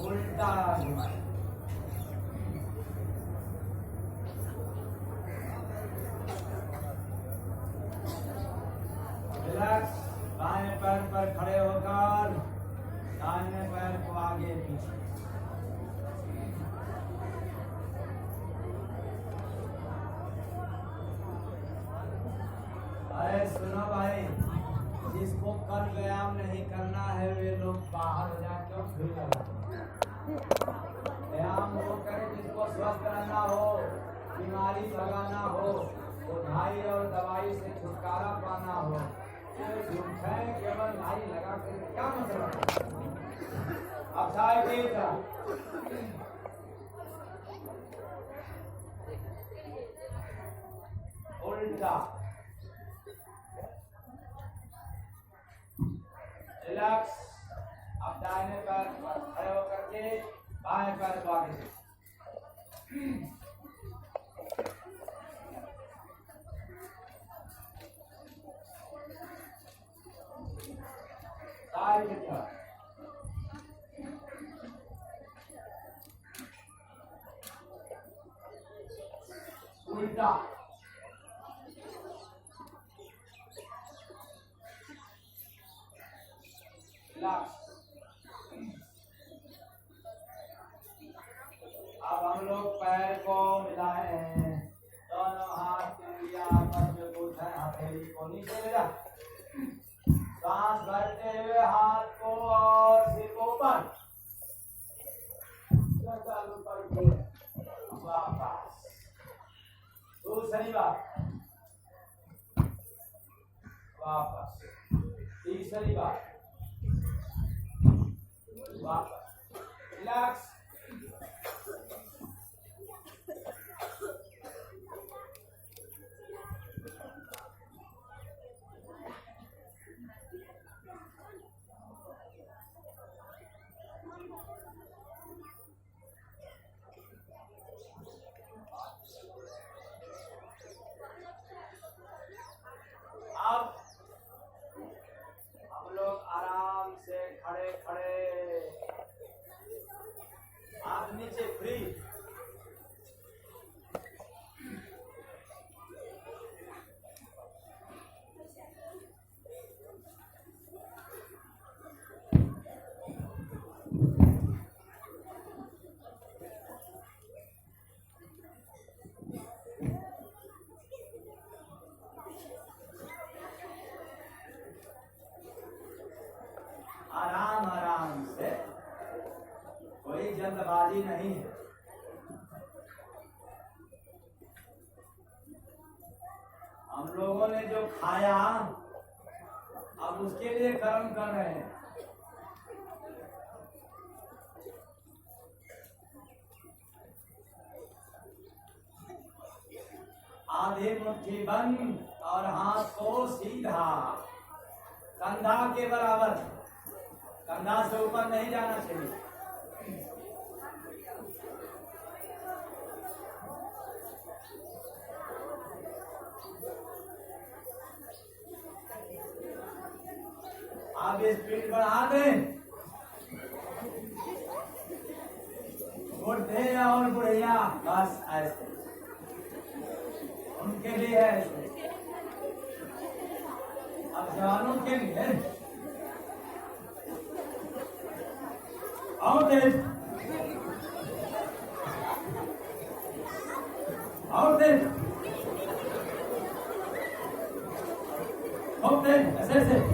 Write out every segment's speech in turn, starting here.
उल्टा घुमाए। रिलैक्स। बाएं पैर पर खड़े होकर दाहिने पैर को आगे पीछे। अरे सुनो भाई, जिसको कल व्यायाम नहीं करना है वे लोग बाहर हो जाए, क्यों भीड़ लगा। व्यायाम वो करे जिसको स्वस्थ रहना हो, बीमारी भगाना हो, उठाई और दवाई से छुटकारा पाना हो। केवल भाई लगा कर क्या मतलब। अब चाहे उल्टा रिलैक्स। अब दाहिने पैर पर खड़े होकर के बाएं पैर को आगे। उल्टा अब हम लोग पैर को मिलाए हैं, दोनों हाथ की उंगलियां आपस में गुथ है, हथेली को नीचे ले जा। सांस भरते हुए हाथ को और सिर को ऊपर चालू करके वापस। दूसरी बार वापस। तीसरी बार वापस। रिलैक्स। अब हम लोग आराम से खड़े खड़े हाथ नीचे फ्री। आराम आराम से, कोई जल्दबाजी नहीं है। हम लोगों ने जो खाया अब उसके लिए कर्म कर रहे हैं। आधी मुट्ठी बंद और हाथ को सीधा कंधा के बराबर, कंधा से ऊपर नहीं जाना चाहिए। आगे स्पीड बढ़ा दें। बुढ़े और बुढ़िया बस ऐसे उनके लिए है ऐसे। अब जवानों के लिए और तेज और तेज और तेज ऐसे ऐसे।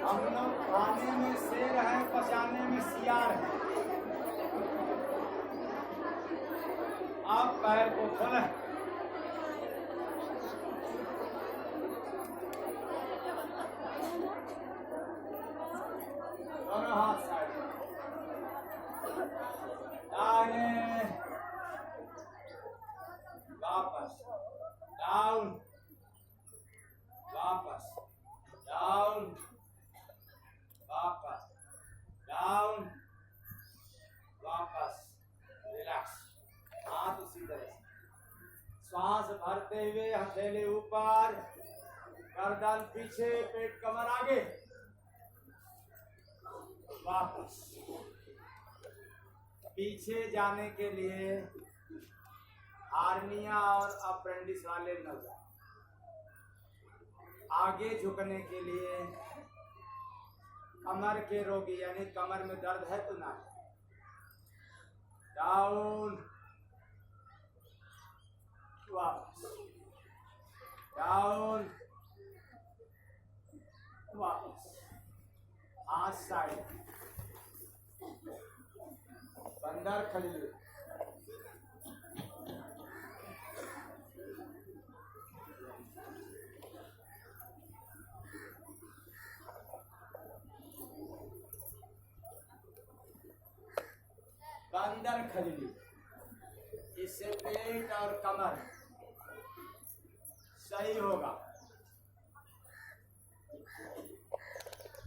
हम लोग खाने में शेर है, पचाने में सियार है। आप पैर को खोलें, डाउन, वापस, डाउन, वापस, डाउन, वापस, रिलैक्स। हाथ उसी तरह से, श्वास भरते हुए हथेली ऊपर, गर्दन पीछे, पेट कमर आगे, वापस। पीछे जाने के लिए हार्निया और अपेंडिक्स वाले न जाए, आगे झुकने के लिए कमर के रोगी यानी कमर में दर्द है तो ना, डाउन, वापस, डाउन, वापस, हाथ साइड, बंदर खलील, बंदर खलील। इससे पेट और कमर सही होगा।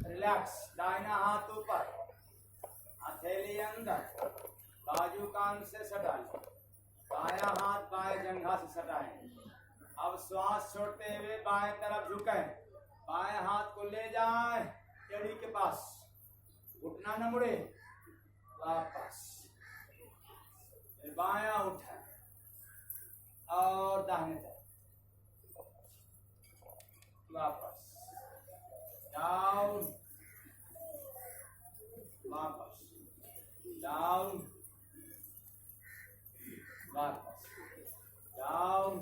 रिलैक्स, दाहिना हाथ ऊपर, हथेली अंदर, बाजू कान से सटाएं, बायां हाथ बाएं जंघा से सटाएं। अब श्वास छोड़ते हुए बाएं तरफ झुकें, बाएं हाथ को ले जाएं एड़ी के पास, घुटना न मुड़े, वापस, बायां उठे और दाहिने तरफ, वापस, डाउन, वापस, डाउन, वापस, डाउन,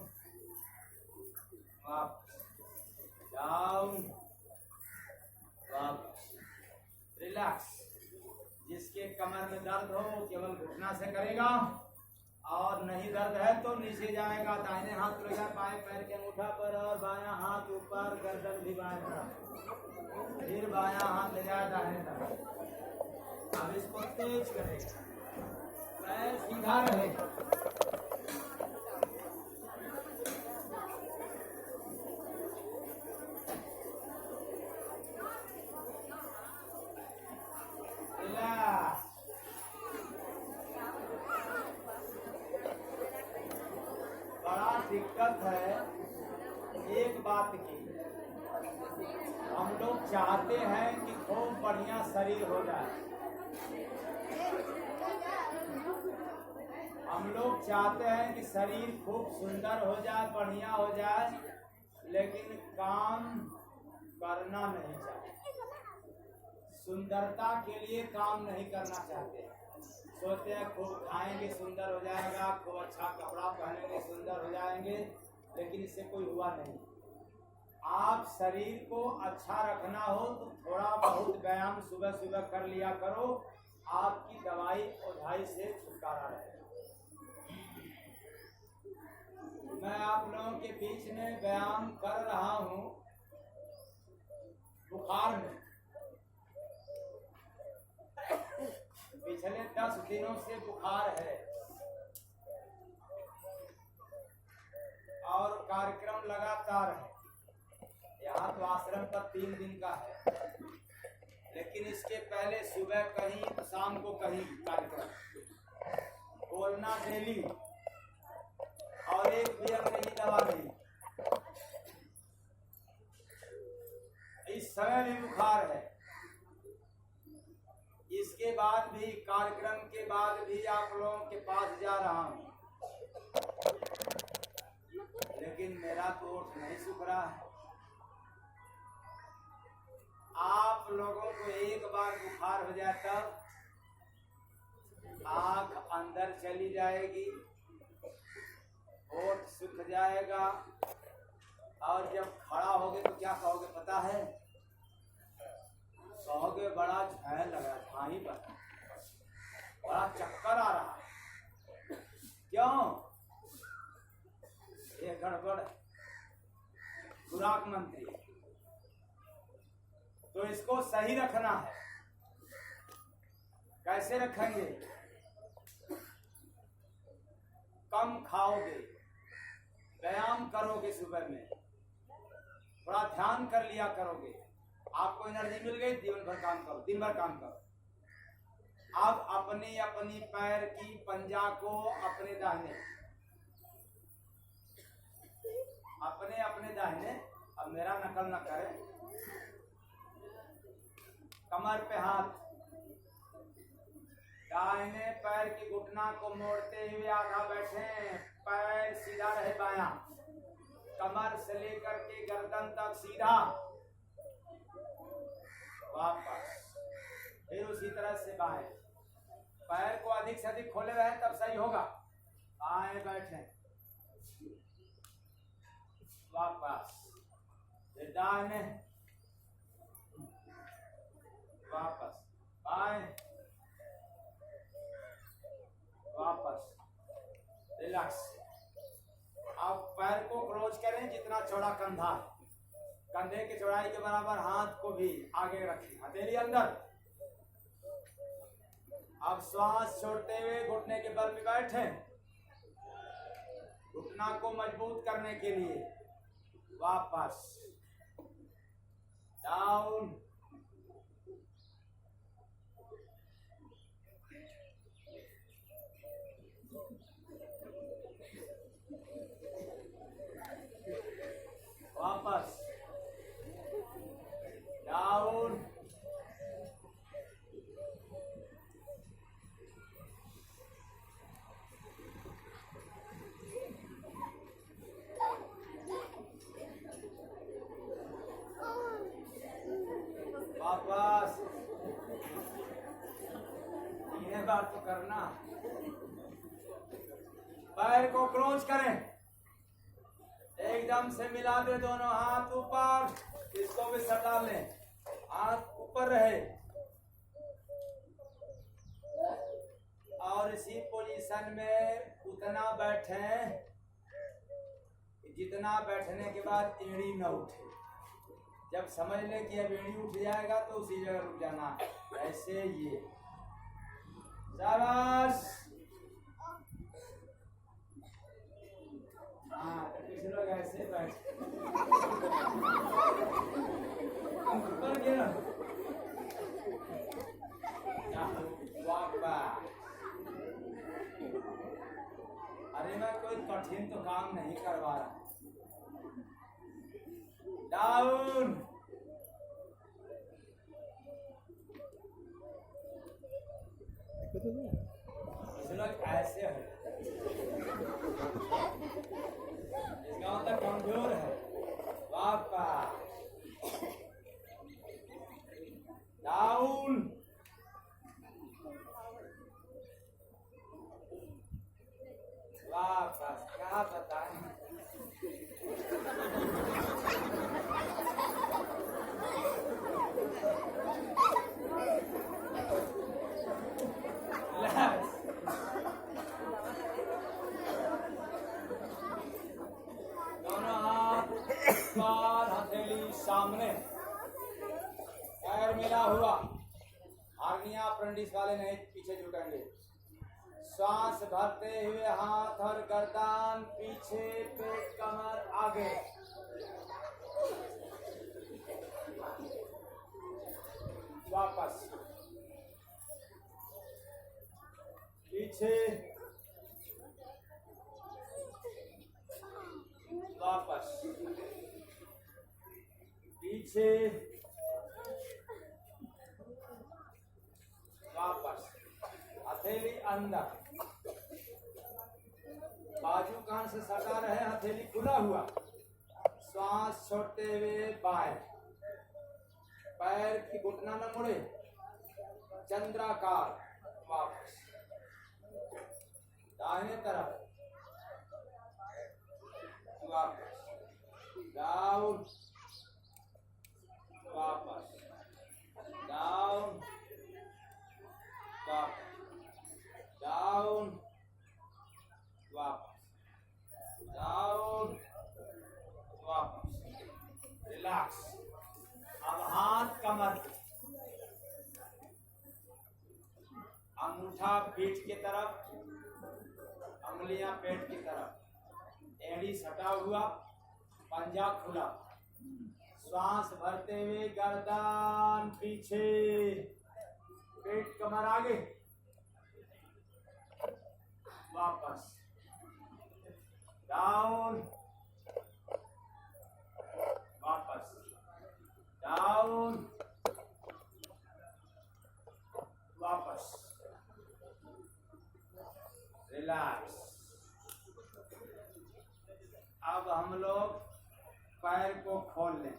वापस, डाउन, वापस। रिलैक्स। जिसके कमर में दर्द हो केवल घुटना से करेगा, और नहीं दर्द है तो नीचे जाएगा, दाहिने हाथ लेगा बाएं पैर के अंगूठा पर और बायां हाथ ऊपर, गर्दन भी बाएं तरफ, फिर बायां हाथ ले जाए दाहिने तरफ। अब इसको तेज करेगा, पैर सीधा रहेगा, दिक्कत है एक बात की, हम लोग चाहते हैं कि खूब बढ़िया शरीर हो जाए, हम लोग चाहते हैं कि शरीर खूब सुंदर हो जाए, बढ़िया हो जाए, लेकिन काम करना नहीं चाहते। सुंदरता के लिए काम नहीं करना चाहते, सोचते हैं खूब खाएंगे सुंदर हो जाएगा, खूब अच्छा कपड़ा पहनेंगे सुंदर हो जाएंगे, लेकिन इससे कोई हुआ नहीं। आप शरीर को अच्छा रखना हो तो थोड़ा बहुत व्यायाम सुबह सुबह कर लिया करो, आपकी दवाई ओझाई से छुटकारा रहेगा। मैं आप लोगों के बीच में व्यायाम कर रहा हूँ बुखार में, पिछले 10 दिनों से बुखार है और कार्यक्रम लगातार है। यहाँ तो आश्रम पर 3 दिन का है, लेकिन इसके पहले सुबह कहीं शाम को कहीं कार्यक्रम, बोलना डेली, और एक भी अंग्रेजी दवा नहीं। इस समय भी बुखार है, इसके बाद भी कार्यक्रम के बाद भी आप लोगों के पास जा रहा हूँ, लेकिन मेरा तो ओठ नहीं सूख रहा है। आप लोगों को एक बार बुखार हो जाए तब आँख अंदर चली जाएगी, होठ सूख जाएगा, और जब खड़ा होगे तो क्या कहोगे पता है? कहोगे बड़ा झैल लग रहा है, ठाई पर बड़ा चक्कर आ रहा है। क्यों? ये गड़बड़ खुराक मंत्री, तो इसको सही रखना है। कैसे रखेंगे? कम खाओगे, व्यायाम करोगे सुबह में, थोड़ा ध्यान कर लिया करोगे, आपको एनर्जी मिल गई, दिन भर काम करो, दिन भर काम करो। अब अपनी अपनी पैर की पंजा को अपने दाहिने, अपने अपने दाहिने, अब मेरा नकल न करें, कमर पे हाथ, दाहिने पैर की घुटना को मोड़ते हुए आधा बैठे, पैर सीधा रहे बायां, कमर से लेकर के गर्दन तक सीधा, वापस, फिर उसी तरह से बाएं, पैर को अधिक से अधिक खोले रहे तब सही होगा, बाएं बैठे, वापस, फिर दाहिने, वापस, बाएं, वापस, रिलैक्स। अब पैर को क्लोज करें जितना चौड़ा कंधा है, कंधे की चौड़ाई के बराबर हाथ को भी आगे रखें, हथेली अंदर। अब श्वास छोड़ते हुए घुटने के बल में बैठे, घुटना को मजबूत करने के लिए, वापस, डाउन, वापस, डाउन, वापस, तीन बार तो करना। पैर को क्लोज करें, एकदम से मिला दे दोनों हाथ ऊपर, इसको भी सटा लें, हाथ ऊपर रहे और इसी पोजीशन में उतना बैठे जितना बैठने के बाद एड़ी न उठे। जब समझ ले कि अब एड़ी उठ जाएगा तो उसी जगह रुक जाना, ऐसे ये, शाबाश। हाँ, तो कुछ लोग ऐसे बैठे, ऊपर गिरा, वापस। अरे मैं कोई कठिन तो काम नहीं करवा रहा, डाउन, कुछ लोग ऐसे है, इसका मतलब कमजोर है, वापस, डाउन, वापस। क्या बताएं, दोनों हाथ ऊपर, हथेली सामने, पैर मिला हुआ, हार्निया अपेंडिक्स वाले नहीं पीछे झुकेंगे। श्वास भरते हुए हाथ और गर्दन पीछे, पेट कमर आगे, वापस, पीछे, वापस, पीछे, वापस, हथेली अंदर, बाजू कान से सटा रहे, हथेली खुला हुआ, श्वास छोड़ते हुए बाएं, पैर की घुटना न मुड़े, चंद्राकार, वापस, दाहिने तरफ, वापस, डाउन, वापस, डाउन, वापस, डाउन, वापस, डाउन, वापस, रिलैक्स। अब हाथ कमर, अंगूठा पीठ की तरफ, उंगलियां पेट की तरफ, एड़ी सटा कब हुआ? पंजा खुला, श्वास भरते हुए गर्दन पीछे, पेट कमर आगे, वापस डाउन, वापस डाउन, वापस रिलैक्स। अब हम लोग पैर को खोल लें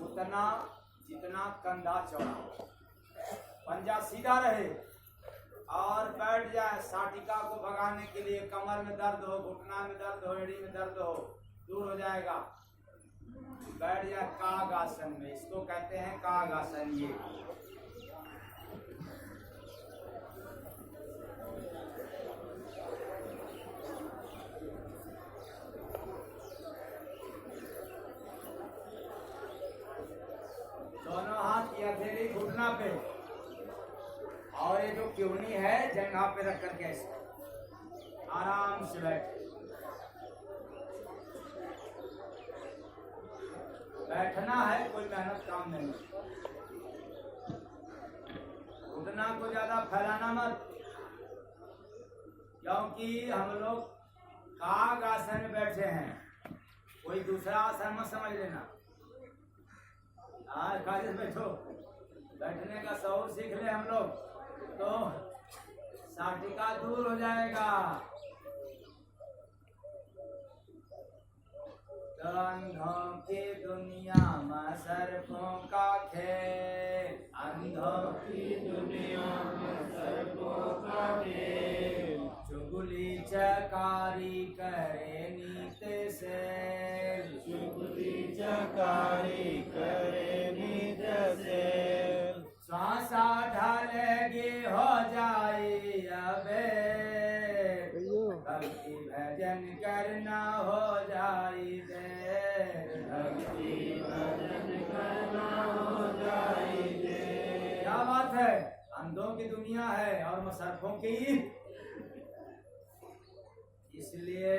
उतना जितना कंधा चौड़ा हो, पंजा सीधा रहे और बैठ जाए। साटिका को भगाने के लिए कमर में दर्द हो, घुटना में दर्द हो, एड़ी में दर्द हो, दूर हो जाएगा। बैठ जाए काग आसन में, इसको कहते हैं काग आसन। ये दोनों हाथ की हथेली घुटना पे और ये जो क्योनी है जंघा पे रख करके ऐसे आराम से बैठना है, कोई मेहनत काम नहीं। घुटना को ज्यादा फैलाना मत, क्योंकि हम लोग काग आसन में बैठे हैं, कोई दूसरा आसन मत समझ लेना। आज खाली बैठो, बैठने का शौर सीख ले हम लोग तो साटिका दूर हो जाएगा। अंधों की दुनिया में सर्पों का खेल, अंधों की दुनिया में सर्पों का खेल, चुगली चकारी करे नीत से, चुगली चकारी करे नीत से, श्वासा ढालेगी हो जाए अबे, भक्ति भजन करना हो जाए दे, भक्ति भजन करना हो जाए दे। क्या बात है, अंधों की दुनिया है और मसरफों की, इसलिए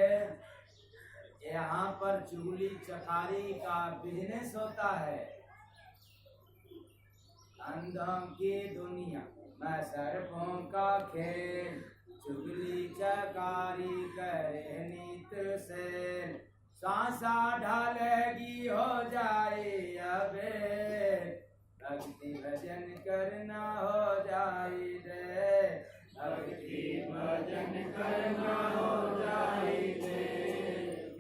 यहाँ पर चुगली चकारी का बिजनेस होता है। अंधों की दुनिया में सर्पों का खेल, चुगली चकारी करे नित से, सांसा ढालेगी हो जाए अबे, भक्ति भजन करना हो जाए दे, भक्ति भजन करना हो जाए दे।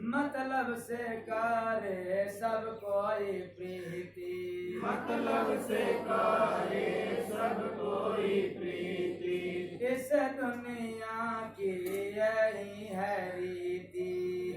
मतलब से करे सब कोई प्रीति, मतलब से करे सब कोई प्रीति, इस दुनिया की यही है रीति,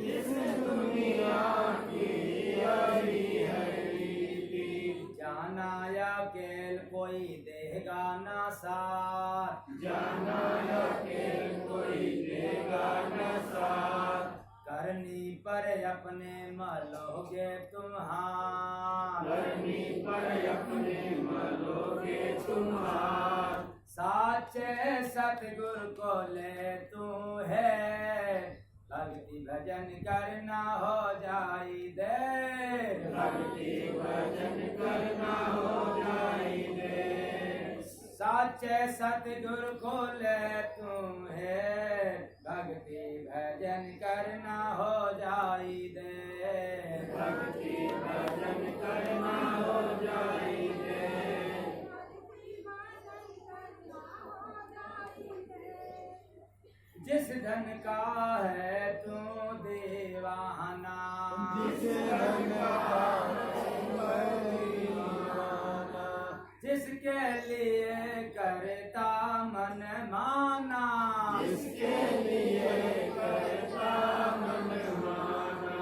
इस दुनिया की यही है रीति। जाना अकेल कोई देगा ना साथ, जाना अकेल कोई देगा ना साथ, करनी पर अपने मलोगे तुम्हार, करनी पर अपने मलोगे तुम्हार, साचे सतगुरु को ले तू है, भक्ति भजन करना हो जाए दे, भक्ति भजन करना हो जाए दे, साचे सतगुरु को ले तू है, भक्ति भजन करना हो जाए दे, भक्ति भजन करना हो जाए दे। जिस धन का है तू दीवाना, जिस धन का है दीवाना, जिसके लिए करता मन माना, जिसके लिए करता मन माना,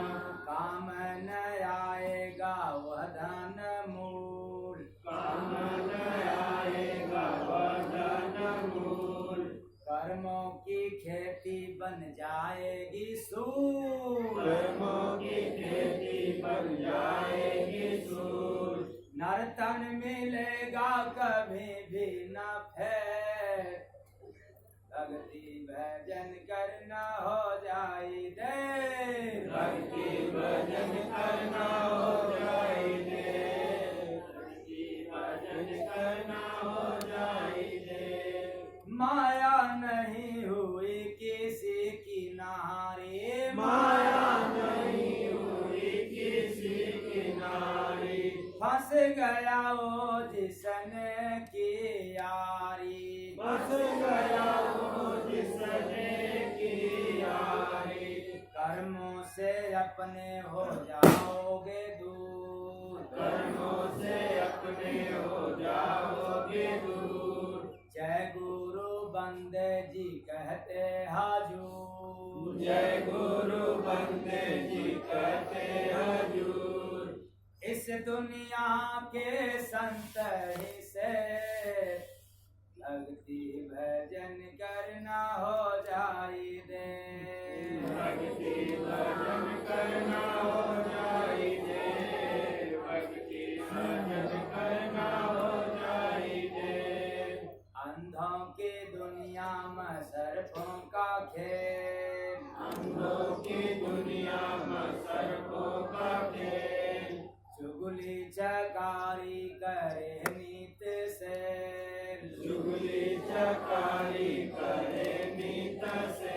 काम न आएगा वह धन मूल, काम न आएगा वह धन मूल, कर्मों की खेती बन जाएगी सूल, कर्मों की खेती बन बस गया वो जिसने की यारी, बस गया वो जिसने की यारी। कर्मों से अपने हो जाओगे दूर, कर्मों से अपने हो जाओगे दूर। जय गुरु बंदे जी कहते हाजूर, जय गुरु बंदे जी कहते हजूर। इस दुनिया के संत ही से भक्ति भजन करना हो जाई दे, भक्ति भजन करना हो जाई दे, भक्ति भजन करना हो जाई दे। अंधों की दुनिया में सर्पों का खेल, अंधों की दुनिया में सर्पों का खेल। चुगली चकारी करे नीत से, चुगली चकारी करे नीत से।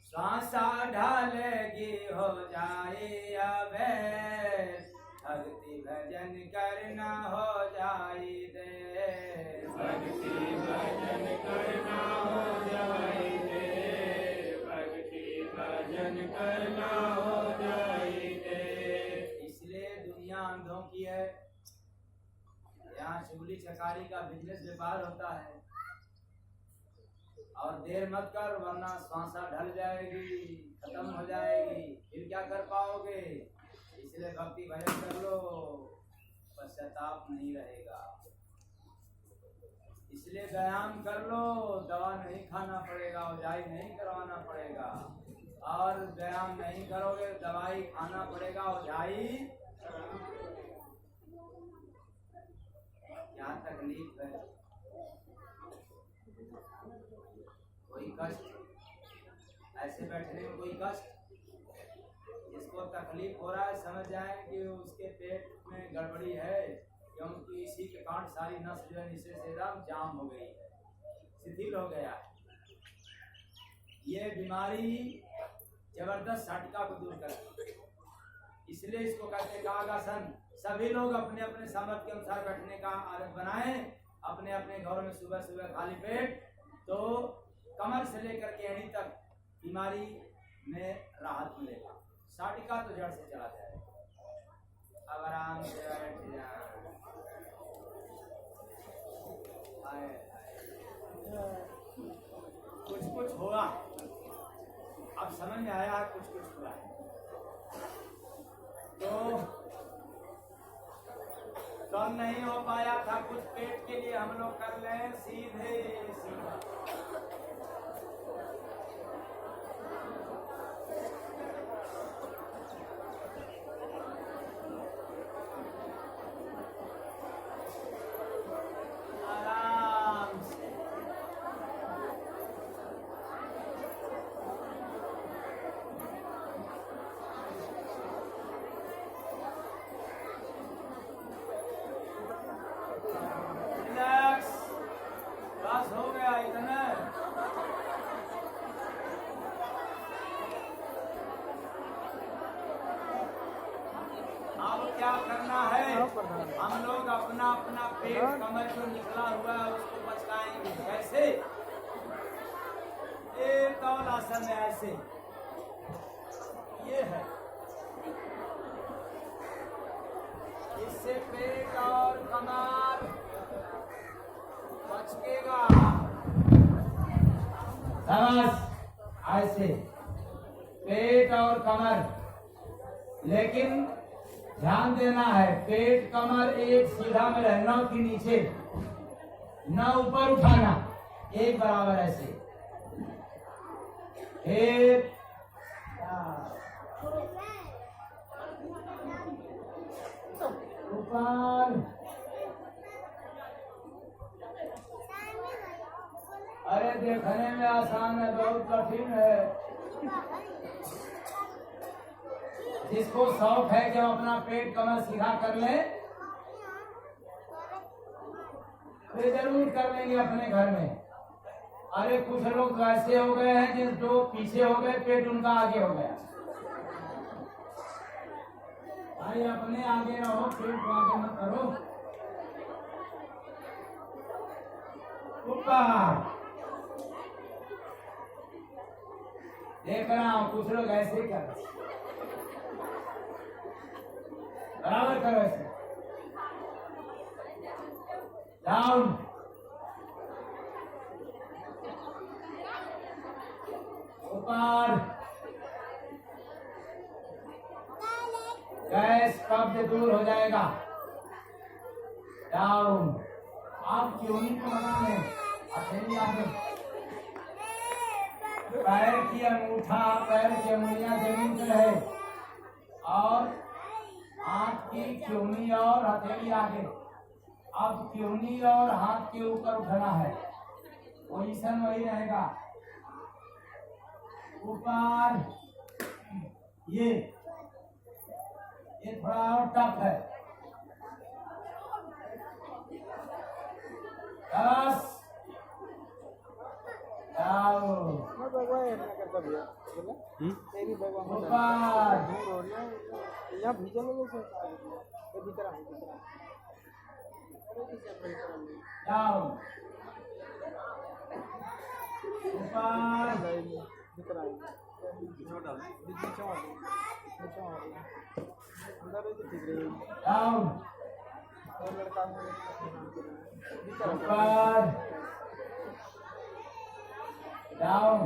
श्वासा ढालेगी हो जाए अवैध, भक्ति भजन करना हो जाई दे, भक्ति भजन करना हो जाई दे, भक्ति भजन करना हो जाई दे। इसलिए दुनिया अंधों की है। यहाँ चुगली चकारी का बिजनेस व्यापार होता है, और देर मत कर वरना श्वासा ढल जाएगी, खत्म हो जाएगी, फिर क्या कर पाओगे। इसलिए भक्ति भजन कर लो, पश्चाताप नहीं रहेगा। इसलिए व्यायाम कर लो, दवा नहीं खाना पड़ेगा, ओझाई नहीं करवाना पड़ेगा। और व्यायाम नहीं करोगे दवाई खाना पड़ेगा, ओझाई। क्या तकलीफ है, कोई कष्ट, ऐसे बैठने में कोई कष्ट। जिसको तकलीफ हो रहा है समझ जाए कि उसके पेट में गड़बड़ी है, क्योंकि इसी के कारण सारी नस जो है नीचे से एकदम जाम हो गई है, शिथिल हो गया है। ये बीमारी जबरदस्त झटका को दूर करती है, इसलिए इसको कहते हैं कागासन। सभी लोग अपने अपने सामर्थ्य के अनुसार बैठने का आदत बनाएं, अपने अपने घरों में सुबह सुबह खाली पेट, तो कमर से लेकर के एड़ी तक बीमारी में राहत मिलेगा। साटिका तो जड़ से चला जाएगा। अब आराम से बैठ जाए। कुछ कुछ होगा, अब समझ में आया कुछ कुछ हुआ है। तो कम नहीं हो पाया था कुछ पेट के लिए, हम लोग कर लें सीधे सीधा। आराम से रिलैक्स, बस हो गया इतना। अब क्या करना है, हम लोग अपना अपना पेट कमर जो निकला हुआ है उसको बचकाएंगे। कैसे? एक और आसन है ऐसे, ये है, इससे पेट और कमर बचकेगा। बस ऐसे पेट और कमर, लेकिन ध्यान देना है पेट कमर एक सीधा में रहना, के नीचे न ऊपर उठाना, एक बराबर ऐसे। एक ऊपर, अरे देखने में आसान है, बहुत कठिन है। जिसको शौक है कि हम अपना पेट कमर सीधा कर ले, तो जरूर कर लेंगे अपने घर में। अरे कुछ लोग तो ऐसे हो गए हैं जिन जो पीछे हो गए, पेट उनका आगे हो गया। भाई अपने आगे रहो, पेट को आगे मत करो। ऊपर देख रहा हूँ कुछ लोग ऐसे कर, बराबर करो ऐसे। डाउन, ऊपर, गैस कब्ज दूर हो जाएगा। डाउन, आप क्यों नहीं बनाने, हथेली आगे, पैर की अंगूठा, पैर की अंगुलियां जमीन पे रहे और हाथ की क्योनी और हथेली आगे। अब क्योनी और हाथ के ऊपर उठना है, पोजीशन वही रहेगा। ऊपर, ये थोड़ा और टफ है। 10, डाउन, डाउन, डाउन, ऊपर, डाउन,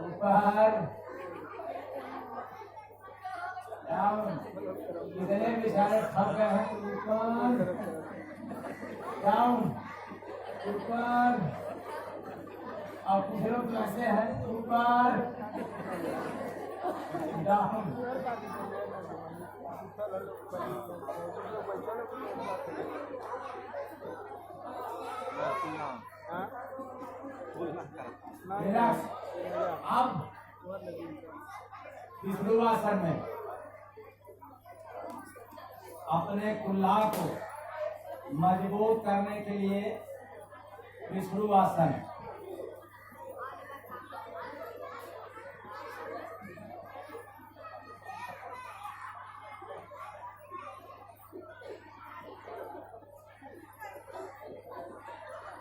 ऊपर, डाउन। कितने बेचारे थक गए हैं, ऊपर, डाउन, ऊपर। और कुछ लोग कैसे हैं, ऊपर, डाउन, रिलैक्स। अब विष्णुवासन में अपने कुल्ला को मजबूत करने के लिए विष्णुवासन।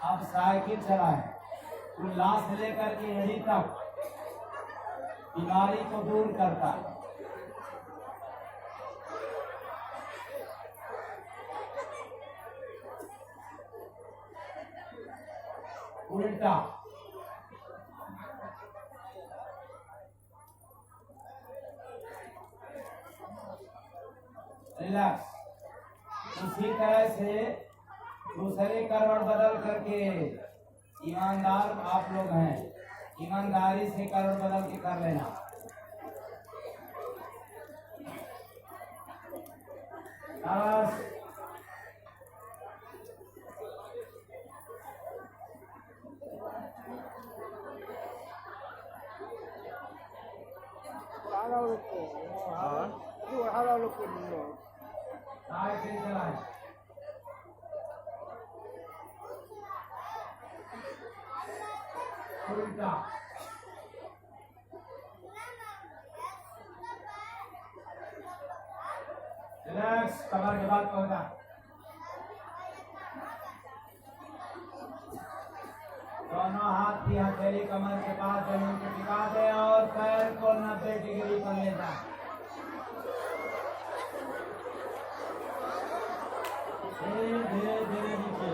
अब साइकिल चलाएं, कुल्ला से लेकर के एड़ी तक बीमारी को दूर करता है। उल्टा, रिलैक्स। उसी तरह से दूसरे करवट बदल करके, ईमानदार आप लोग हैं, ईमानदारी से करवट बदल के कर लेना। बस साइकिल चलाएं। उल्टा, रिलैक्स, कमर के बाद पहुंचा। दोनों हाथ की हथेली कमर के पास जमीन पे टिका दे और पैर को 90 डिग्री पर ले जाए। धीरे धीरे धीरे नीचे।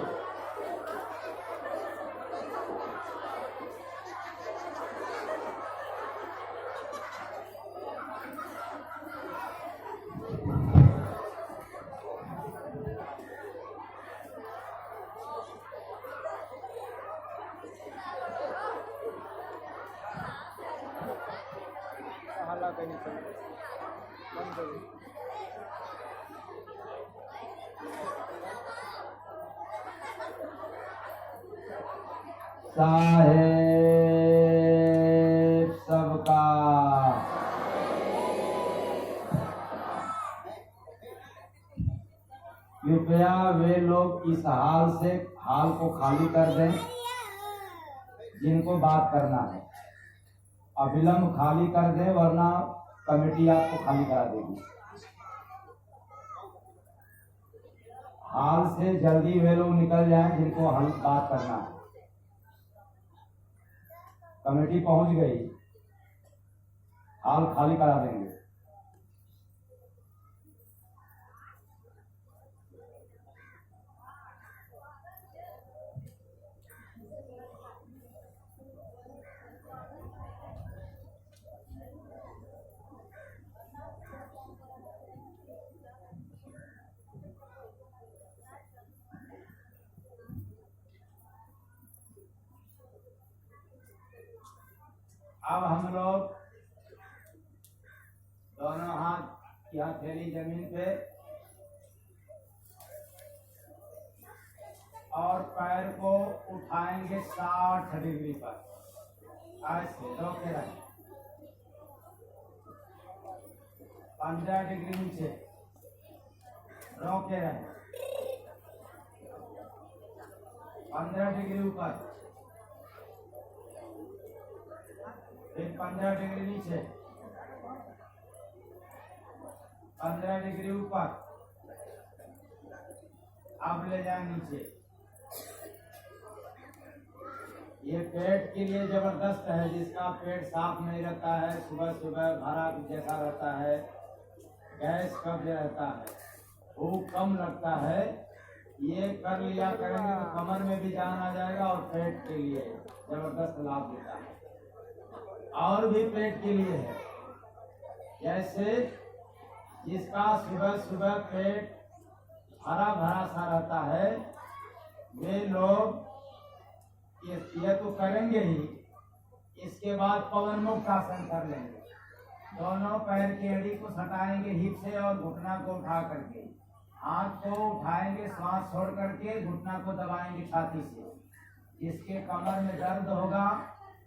साहेब सबका कृपया वे लोग इस हाल को खाली कर दें जिनको बात करना है। अविलंब खाली कर दें, वरना कमेटी आपको खाली करा देगी। हाल से जल्दी वे लोग निकल जाएं जिनको हल बात करना है। कमेटी पहुंच गई, हाल खाली करा देंगे। अब हम लोग दोनों हाथ की हथेली जमीन पे और पैर को उठाएंगे 60 डिग्री पर, ऐसे रोके रहें। 15 डिग्री नीचे रोके रहें। 15 डिग्री ऊपर, फिर 15 डिग्री नीचे, 15 डिग्री ऊपर, अब ले जाए नीचे। ये पेट के लिए जबरदस्त है। जिसका पेट साफ नहीं रहता है, सुबह सुबह भरा जैसा रहता है, गैस कब्ज रहता है, भूख कम लगता है, ये कर लिया करेंगे तो कमर में भी जान आ जाएगा और पेट के लिए जबरदस्त लाभ देता है। और भी पेट के लिए है। जैसे जिसका सुबह सुबह पेट हरा भरा सा रहता है, वे लोग ये तो करेंगे ही। इसके बाद पवन मुक्त आसन कर लेंगे। दोनों पैर की एड़ी को सटाएंगे हिप से और घुटना को उठा करके, हाथ को उठाएंगे, श्वास छोड़ करके घुटना को दबाएंगे छाती से। जिसके कमर में दर्द होगा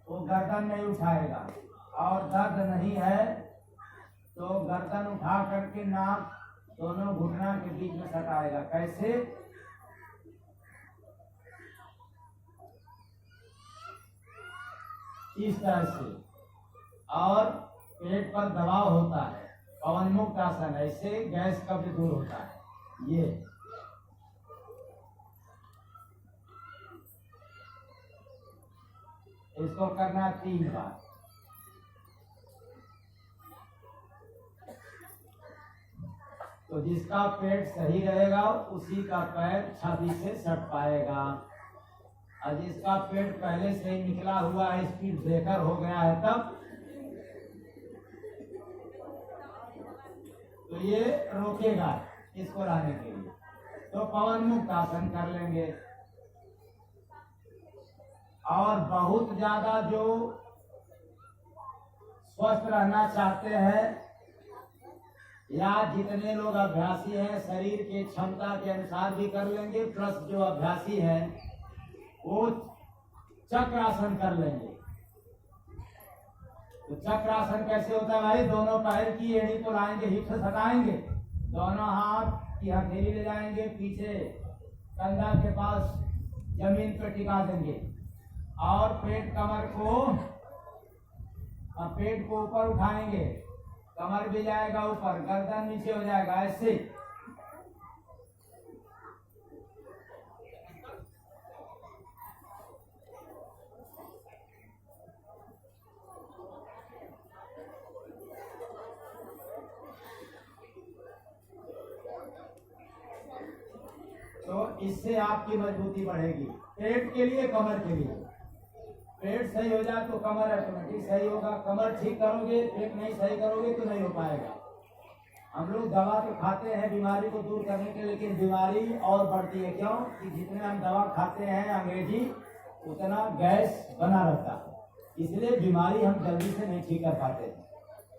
वो गर्दन नहीं उठाएगा, और दर्द नहीं है तो गर्दन उठा करके नाक दोनों घुटना के बीच में सटाएगा। कैसे? इस तरह से। और पेट पर दबाव होता है, पवन मुक्त आसन, ऐसे गैस कब्ज दूर होता है। ये इसको करना 3 बार। तो जिसका पेट सही रहेगा उसी का पैर छाती से सट पाएगा, और जिसका पेट पहले से ही निकला हुआ है, स्पीड ब्रेकर हो गया है, तब तो ये रोकेगा इसको रहने के लिए। तो पवन मुक्त आसन कर लेंगे। और बहुत ज्यादा जो स्वस्थ रहना चाहते हैं, या जितने लोग अभ्यासी हैं शरीर के क्षमता के अनुसार भी कर लेंगे, प्लस जो अभ्यासी हैं वो चक्रासन कर लेंगे। तो चक्रासन कैसे होता है भाई? दोनों पैर की एड़ी को लाएंगे, हिप से सटाएंगे, दोनों हाथ की हथेली ले जाएंगे, पीछे कंधा के पास जमीन पर टिका देंगे, और पेट को ऊपर उठाएंगे, कमर भी जाएगा ऊपर, गर्दन नीचे हो जाएगा, ऐसे। तो इससे आपकी मजबूती बढ़ेगी, पेट के लिए, कमर के लिए। पेट सही हो जाए तो कमर ऑटोमेटिक सही होगा। कमर ठीक करोगे, पेट नहीं सही करोगे तो नहीं हो पाएगा। हम लोग दवा तो खाते हैं बीमारी को दूर करने के, लेकिन बीमारी और बढ़ती है। क्यों? कि जितने हम दवा खाते हैं अंग्रेजी, उतना गैस बना रहता है, इसलिए बीमारी हम जल्दी से नहीं ठीक कर पाते।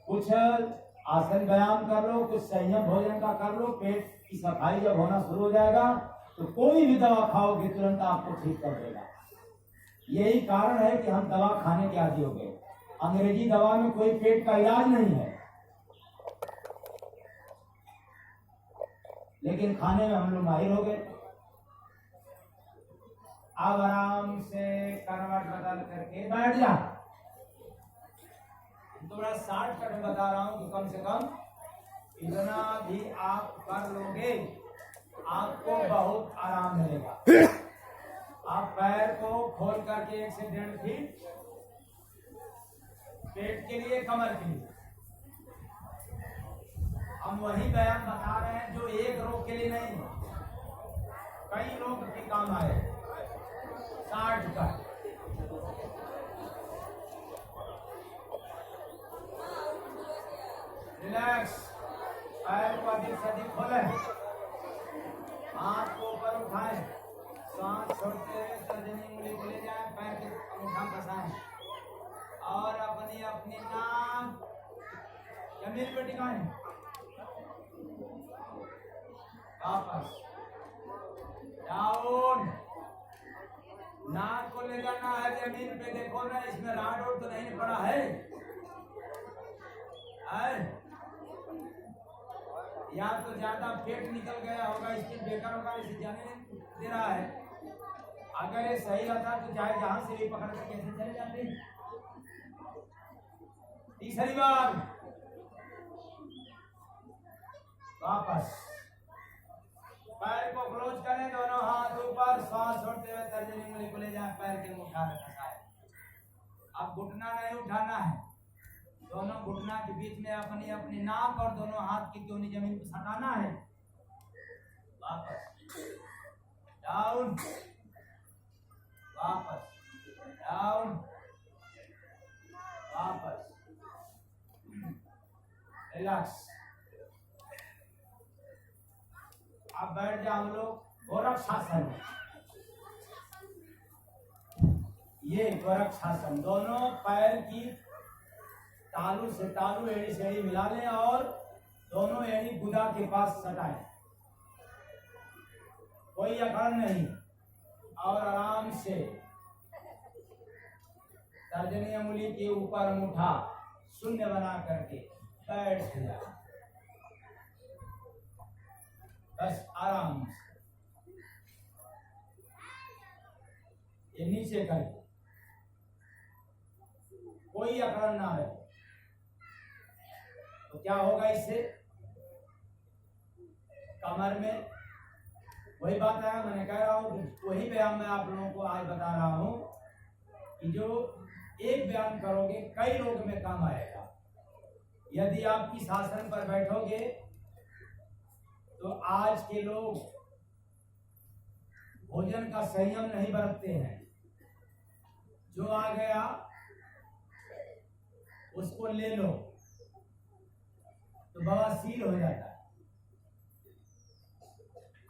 कुछ आसन व्यायाम कर लो, कुछ संयम भोजन का कर लो, पेट की सफाई जब होना शुरू हो जाएगा तो कोई भी दवा खाओगे तुरंत आपको ठीक कर देगा। यही कारण है कि हम दवा खाने के आदी हो गए। अंग्रेजी दवा में कोई पेट का इलाज नहीं है, लेकिन खाने में हम लोग माहिर हो गए। अब आराम से करवट बदल करके बैठ जा। थोड़ा शॉर्टकट में बता रहा हूँ कि कम से कम इतना भी आप कर लोगे आपको बहुत आराम मिलेगा। आप पैर को खोल करके 1 से 1.5 फीट पेट के लिए, कमर के लिए। हम वही व्यायाम बता रहे हैं जो एक रोग के लिए नहीं, कई रोग के काम आए। 60 का रिलैक्स, पैर को अधिक से अधिक खोलें, हाथ को ऊपर उठाएं, सांस छोड़ते हुए तर्जनी उंगली को ले जाएं, पैर के अंगूठा फंसाएं और अपनी अपनी नाक जमीन पर टिकाएं। वापस डाउन, नाक को ले जाना है जमीन पे। देखो ना इसमें राड तो नहीं पड़ा है, या तो ज्यादा पेट निकल गया होगा, इसकी बेकार होगा, इसे जाने नहीं दे रहा है। अगर ये सही रहता तो चाहे जहां से भी पकड़ के कैसे चले जाते। तीसरी बार वापस, पैर को क्लोज करें, दोनों हाथ ऊपर, सांस छोड़ते हुए तर्जनी उंगली को ले जाए, पैर के मुठा में फंसाए। अब घुटना नहीं उठाना है, दोनों घुटना के बीच में अपनी अपनी नाक और दोनों हाथ की दोनों जमीन को सटाना है। वापस डाउन, वापस डाउन, वापस रिलैक्स। अब बैठ जाओ हम लोग गोरक्षासन। ये गोरक्षासन, दोनों पैर की तालू से तालू, एड़ी से एड़ी मिला लें और दोनों एड़ी गुदा के पास सटाएं, कोई अकड़ नहीं, और आराम से तर्जनी उंगली के ऊपर मुठा शून्य बना करके बैठ जाए, बस आराम से। ये नीचे करके कोई अकड़ ना है, तो क्या होगा इससे? कमर में वही बात है, मैंने कह रहा हूँ वही व्यायाम मैं आप लोगों को आज बता रहा हूँ कि जो एक व्यायाम करोगे कई रोग में काम आएगा। यदि आप इस आसन पर बैठोगे तो आज के लोग भोजन का संयम नहीं बरतते हैं, जो आ गया उसको ले लो तो बवासीर हो जाता है।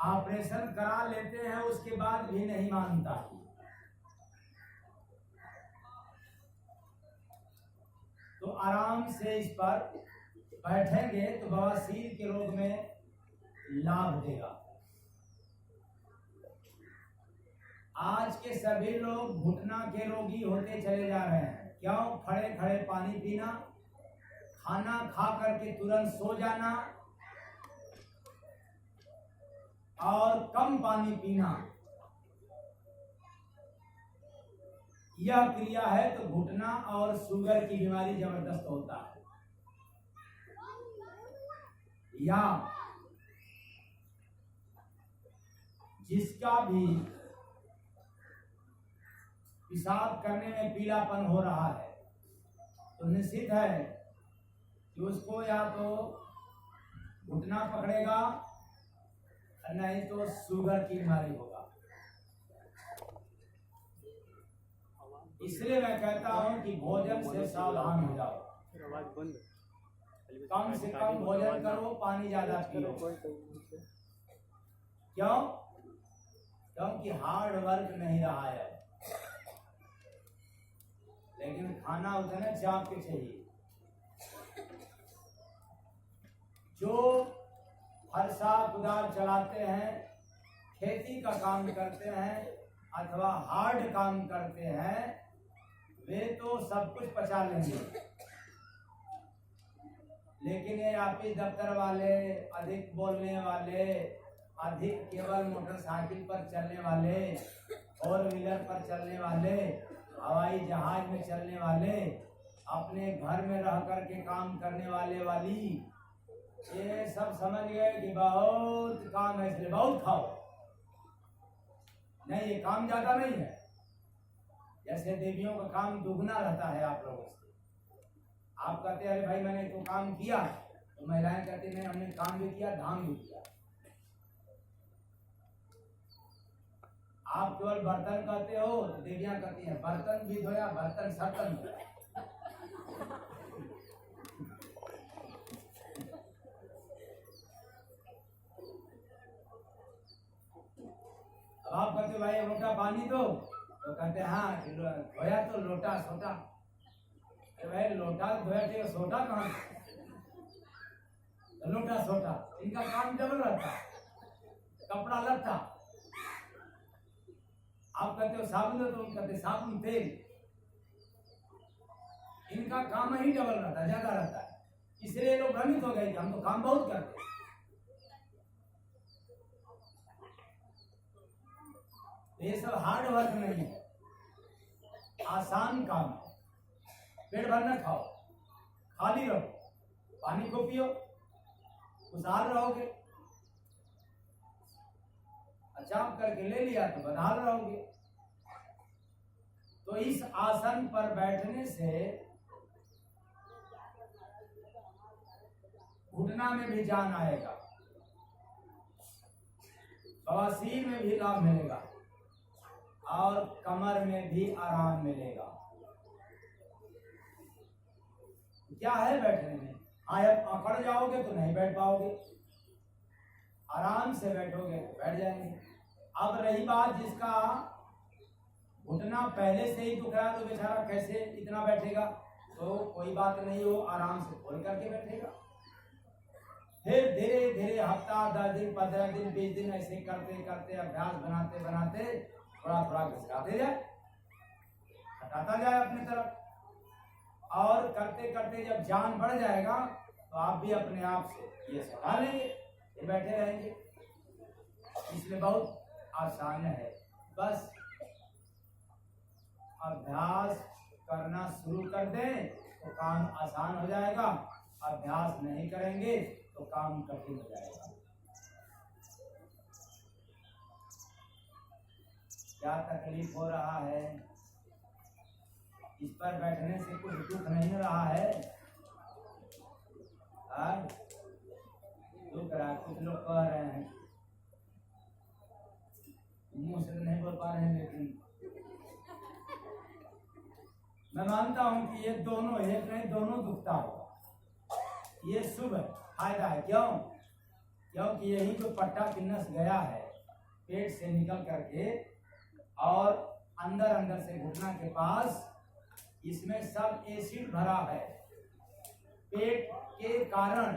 ऑपरेशन करा लेते हैं उसके बाद भी नहीं मानता। तो आराम से इस पर बैठेंगे तो बवासीर के रोग में लाभ देगा। आज के सभी लोग घुटना के रोगी होते चले जा रहे हैं। क्यों? खड़े खड़े पानी पीना, खाना खा करके तुरंत सो जाना और कम पानी पीना, यह क्रिया है तो घुटना और शुगर की बीमारी जबरदस्त होता है। या जिसका भी पेशाब करने में पीलापन हो रहा है तो निश्चित है कि उसको या तो घुटना पकड़ेगा नहीं तो शुगर की बीमारी होगा। इसलिए मैं कहता हूं कि भोजन से सावधान हो जाओ, कम से कम भोजन करो, पानी ज्यादा पियो। क्यों? क्योंकि हार्ड वर्क नहीं रहा है, लेकिन खाना उतने चाप के चाहिए। जो फरसा कुदाल चलाते हैं, खेती का काम करते हैं अथवा हार्ड काम करते हैं, वे तो सब कुछ पचा लेंगे, लेकिन ये ऑफिस दफ्तर वाले, अधिक बोलने वाले, अधिक केवल मोटरसाइकिल पर चलने वाले, फोर व्हीलर पर चलने वाले, हवाई जहाज में चलने वाले, अपने घर में रह कर के काम करने वाले वाली, ये सब समझ गए कि बहुत काम है इसलिए बहुत खाओ। नहीं, ये काम ज्यादा नहीं है। जैसे देवियों का काम दुगना रहता है आप लोगों से। आप कहते हैं अरे भाई मैंने तो काम किया, तो महिलाएं कहती नहीं हमने काम भी किया धाम भी किया। आप केवल बर्तन कहते हो तो देवियां कहती हैं बर्तन भी धोया, बर्तन सर्तन धोया। अब आप कहते भाई लोटा पानी दो, तो कहते हाँ धोया तो लोटा सोटा। भाई लोटा धोया थे सोटा कहाँ? लोटा सोटा इनका काम डबल रहता। कपड़ा लत्ता, आप कहते हो साबुन दो तो कहते साबुन तेल। इनका काम ही डबल रहता है, ज्यादा रहता है। इसलिए लोग भ्रमित हो गए कि हम तो काम बहुत करते हैं। ये सब हार्ड वर्क नहीं है, आसान काम है। पेट भर न खाओ, खाली रहो, पानी को पियो, खुशहाल रहोगे। अचाप करके ले लिया तो बदहाल रहोगे। तो इस आसन पर बैठने से घुटना में भी जान आएगा, बवासीर में भी लाभ मिलेगा और कमर में भी आराम मिलेगा। क्या है बैठने में? आप अकड़ जाओगे तो नहीं बैठ पाओगे, आराम से बैठोगे तो बैठ जाएंगे। अब रही बात जिसका घुटना पहले से ही दुख रहा तो बेचारा कैसे इतना बैठेगा? तो कोई बात नहीं, हो आराम से खोल करके बैठेगा। फिर धीरे धीरे हफ्ता 10 दिन 15 दिन 20 दिन ऐसे करते करते अभ्यास बनाते बनाते थोड़ा थोड़ा घिसकाते जाए, हटाता जाए अपनी तरफ। और करते करते जब जान बढ़ जाएगा तो आप भी अपने आप से ये सटा लेंगे, ये बैठे रहेंगे। इसलिए बहुत आसान है, बस अभ्यास करना शुरू कर दें तो काम आसान हो जाएगा। अभ्यास नहीं करेंगे तो काम कठिन हो जाएगा। क्या तकलीफ हो रहा है? इस पर बैठने से कुछ दुख नहीं रहा है? दुख रहा है, कुछ लोग कह रहे हैं, मुंह से नहीं बोल पा रहे हैं, लेकिन मैं मानता हूं कि ये दोनों एक नहीं, दोनों दुखता होगा। ये शुभ फायदा है। क्यों? क्योंकि यही जो पट्टा की नस गया है पेट से निकल करके और अंदर अंदर से घुटना के पास, इसमें सब एसिड भरा है पेट के कारण।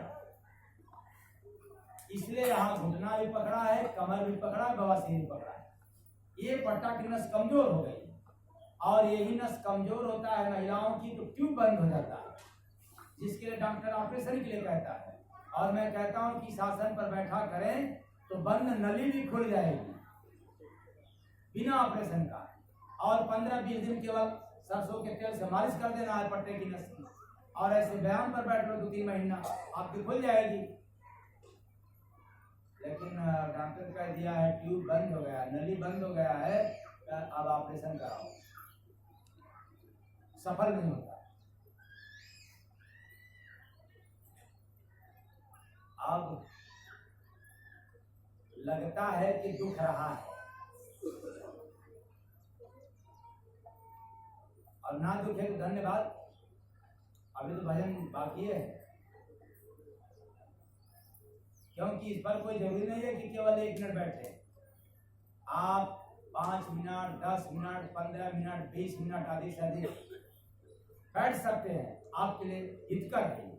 इसलिए यहाँ घुटना भी पकड़ा है, कमर भी पकड़ा है, बवासीर भी पकड़ा है। ये पट्टा की नस कमजोर हो गई और यही नस कमजोर होता है महिलाओं की तो ट्यूब बंद हो जाता है, जिसके लिए डॉक्टर ऑपरेशन के लिए कहता है। और मैं कहता हूं कि शासन पर बैठा करें तो बंद नली भी खुल जाएगी बिना ऑपरेशन का। और 15-20 दिन केवल सरसों के तेल से मालिश कर देना है पट्टे की नस की, और ऐसे व्यायाम पर बैठ लो 2-3 महीना, आपकी खुल जाएगी। लेकिन डॉक्टर कह दिया है ट्यूब बंद हो गया, नली बंद हो गया है, अब ऑपरेशन कराओ, सफल नहीं होता। अब लगता है कि दुख रहा है और ना दुखे तो धन्यवाद, अभी तो भजन बाकी है। क्योंकि इस पर कोई जरूरी नहीं है कि केवल 1 मिनट बैठे, आप 5 मिनट 10 मिनट 15 मिनट 20 मिनट आदि से अधिक बैठ सकते हैं, आपके लिए हितकर है।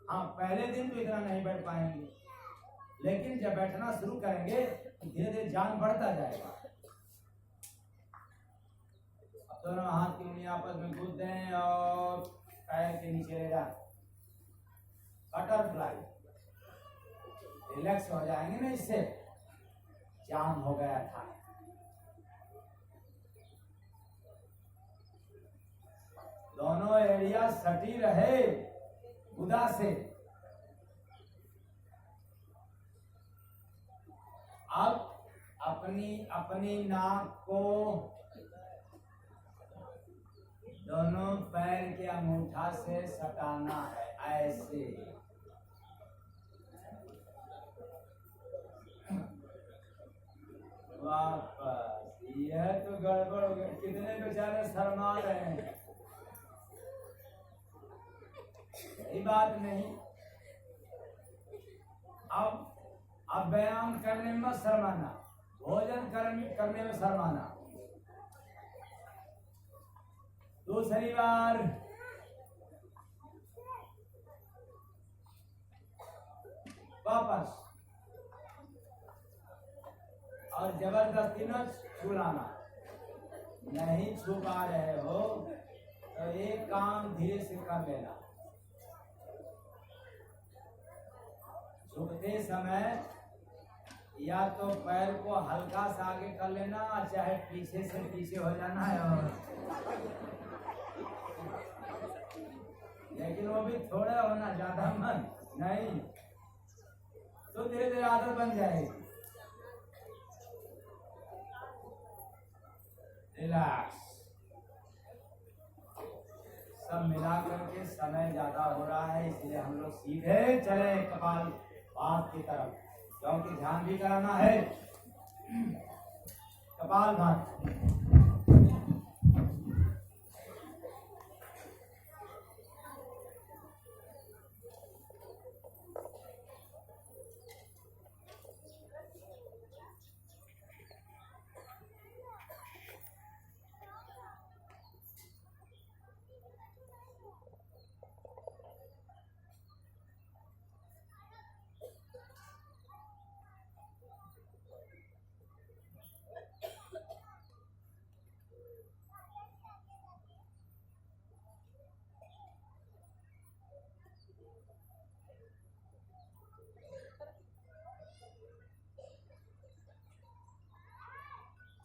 हाँ, पहले दिन तो इतना नहीं बैठ पाएंगे, लेकिन जब बैठना शुरू करेंगे तो धीरे धीरे जान बढ़ता जाएगा। अब दोनों हाथ की उंगलियां आपस में गूंथ दें और पैर के नीचे ले जाएं, बटरफ्लाई। रिलैक्स हो जाएंगे ना, इससे जाम हो गया था। दोनों एरिया सटी रहे गुदा से। अब अपनी अपनी नाक को दोनों पैर के अंगूठा से सटाना है, ऐसे। वापस। यह तो गड़बड़ हो गया, कितने बेचारे शर्मा रहे हैं। यही बात नहीं। अब व्यायाम करने में शर्माना, भोजन करने में शर्माना। दूसरी बार वापस, और जबरदस्ती न छुलाना। नहीं छू पा रहे हो तो एक काम धीरे से कर लेना। छूते समय या तो पैर को हल्का सा आगे कर लेना, चाहे पीछे से पीछे हो जाना है, और लेकिन वो भी थोड़ा होना, ज्यादा मन नहीं, तो धीरे धीरे आदत बन जाएगी। रिलैक्स। सब मिला करके समय ज्यादा हो रहा है, इसलिए हम लोग सीधे चले कपालभाति की तरफ, क्योंकि ध्यान भी कराना है। कपालभाति।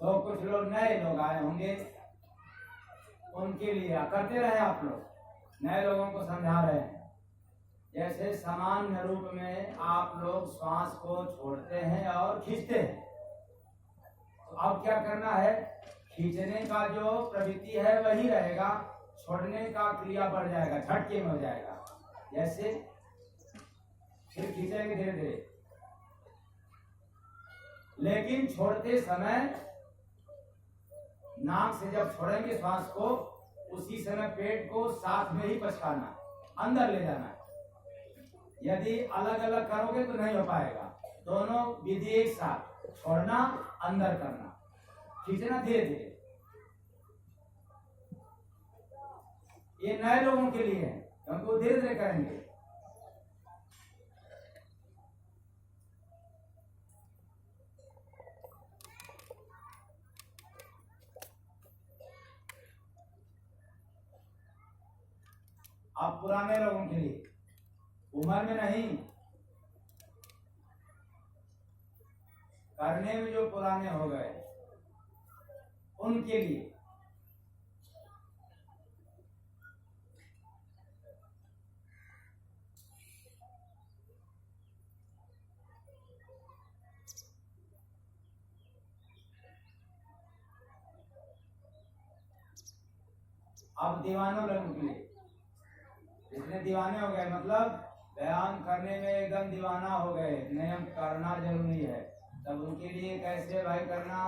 तो कुछ लोग नए लोग आए होंगे, उनके लिए करते रहे आप लोग, नए लोगों को समझा रहे हैं। जैसे सामान्य रूप में आप लोग श्वास को छोड़ते हैं और खींचते हैं, तो अब क्या करना है, खींचने का जो प्रवृत्ति है वही रहेगा, छोड़ने का क्रिया बढ़ जाएगा, झटके में हो जाएगा। जैसे फिर खींचेंगे धीरे धीरे, लेकिन छोड़ते समय नाक से जब छोड़ेंगे श्वास को, उसी समय पेट को साथ में ही पछाड़ना, अंदर ले जाना। यदि अलग अलग करोगे तो नहीं हो पाएगा। दोनों विधि एक साथ, छोड़ना, अंदर करना, खींचना धीरे धीरे। ये नए लोगों के लिए है, क्योंकि वो धीरे धीरे करेंगे। अब पुराने लोगों के लिए, उम्र में नहीं, करने में जो पुराने हो गए उनके लिए। अब दीवानों लोगों के लिए, जितने दीवाने हो गए, मतलब व्यायाम करने में एकदम दीवाना हो गए, नियम करना जरूरी है, तब उनके लिए कैसे भाई करना।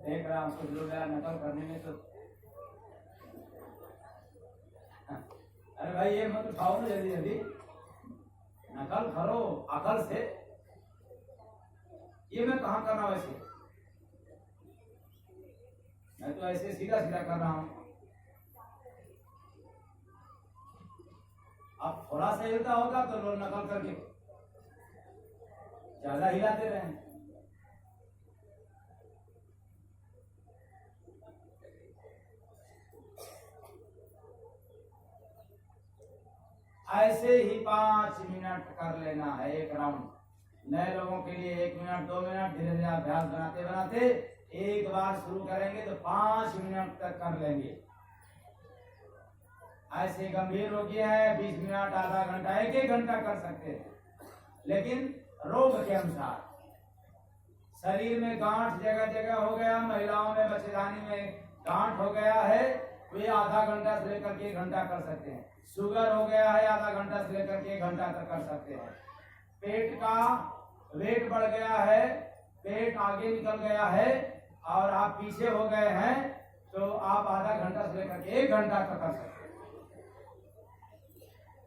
देख रहा हूँ कुछ लोग नकल करने में तो, अरे भाई ये मत उठाओ ना जल्दी जल्दी, नकल करो अकल से। ये मैं कहाँ करना वैसे, मैं तो ऐसे सीधा सीधा कर रहा हूं। अब थोड़ा सा हिलता होगा तो लोग नकल करके ज्यादा हिलाते रहे। ऐसे ही 5 मिनट कर लेना है एक राउंड। नए लोगों के लिए 1 मिनट 2 मिनट धीरे धीरे अभ्यास बनाते बनाते एक बार शुरू करेंगे तो 5 मिनट तक कर लेंगे। ऐसे गंभीर रोगी है 20 मिनट, आधा घंटा, 1 घंटा कर सकते हैं। लेकिन रोग के अनुसार शरीर में गांठ जगह जगह हो गया, महिलाओं में बच्चेदानी में गांठ हो गया है, वे आधा घंटा से लेकर के 1 घंटा कर सकते हैं। शुगर हो गया है, आधा घंटा से लेकर के 1 घंटा तक कर सकते हैं। पेट का वेट बढ़ गया है, पेट आगे निकल गया है और आप पीछे हो गए हैं तो आप आधा घंटा से लेकर के 1 घंटा तक कर सकते हैं।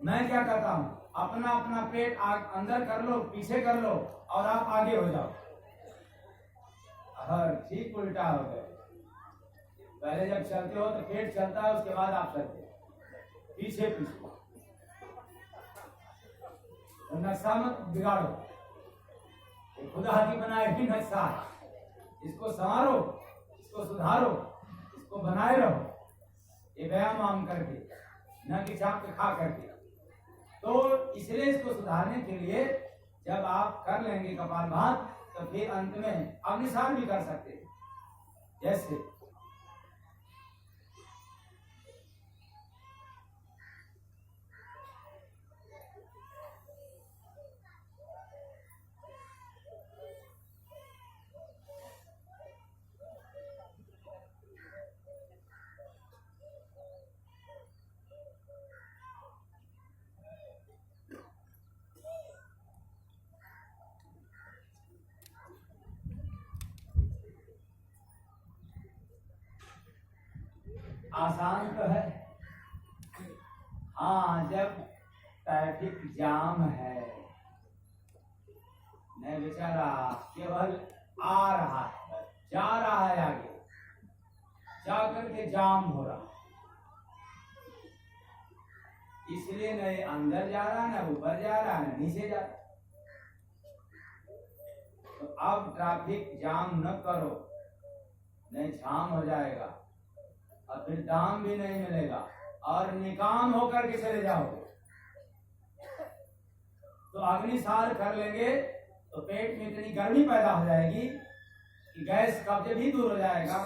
मैं क्या करता हूं, अपना अपना पेट अंदर कर लो, पीछे कर लो और आप आगे हो जाओ। हर ठीक उल्टा हो गए। पहले जब चलते हो तो पेट चलता है, उसके बाद आप चलते हो पीछे पीछे। तो नक्शा मत बिगाड़ो, खुदा की बनाए भी नक्शा है, इसको संवारो, इसको सुधारो, इसको बनाए रहो, ये व्यायाम करके, न कि चाप के खा करके। तो इसलिए इसको सुधारने के लिए जब आप कर लेंगे कपालभाति तो फिर अंत में अग्निसार भी कर सकते हैं। जैसे आसान तो है। हाँ, जब ट्रैफिक जाम है, नहीं बेचारा केवल आ रहा है, जा रहा है, आगे जा करके जाम हो रहा, इसलिए न अंदर जा रहा, न ऊपर जा रहा, न नीचे जा रहा। तो अब ट्रैफिक जाम न करो, नहीं जाम हो जाएगा और फिर दाम भी नहीं मिलेगा और निकाम होकर के चले जाओगे। तो अग्निसार कर लेंगे तो पेट में इतनी गर्मी पैदा हो जाएगी कि गैस कब्ज भी दूर हो जाएगा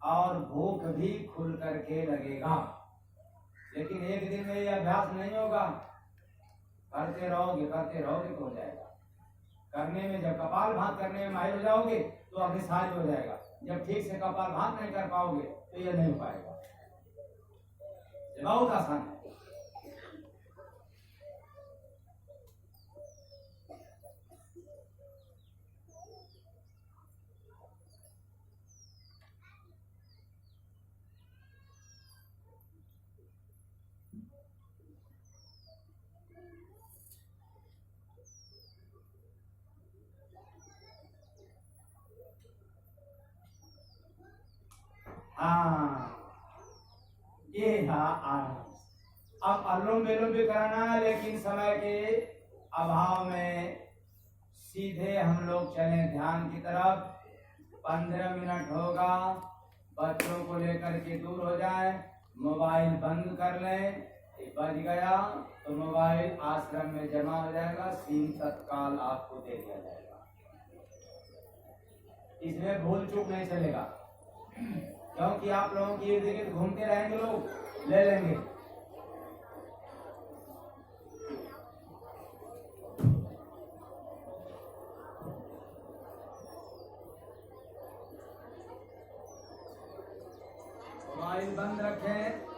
और भूख भी खुल करके लगेगा। लेकिन एक दिन में ये अभ्यास नहीं होगा, करते रहोगे तो हो जाएगा। करने में जब कपालभाति करने में माहिर हो जाओगे तो अग्निसार हो जाएगा। जब ठीक से कपालभाति नहीं कर पाओगे तो ये नहीं हो पाएगा। बहुत आसान है। ये अब अनुलोम विलोम भी कराना है, लेकिन समय के अभाव में सीधे हम लोग चले ध्यान की तरफ। 15 मिनट होगा, बच्चों को लेकर के दूर हो जाए, मोबाइल बंद कर लें। बज गया तो मोबाइल आश्रम में जमा हो जाएगा, सीन तत्काल आपको दे दिया जाएगा। इसमें भूल चूक नहीं चलेगा, क्योंकि आप लोगों की इर्द गिर्द घूमते रहेंगे, लोग ले लेंगे। मोबाइल बंद रखें।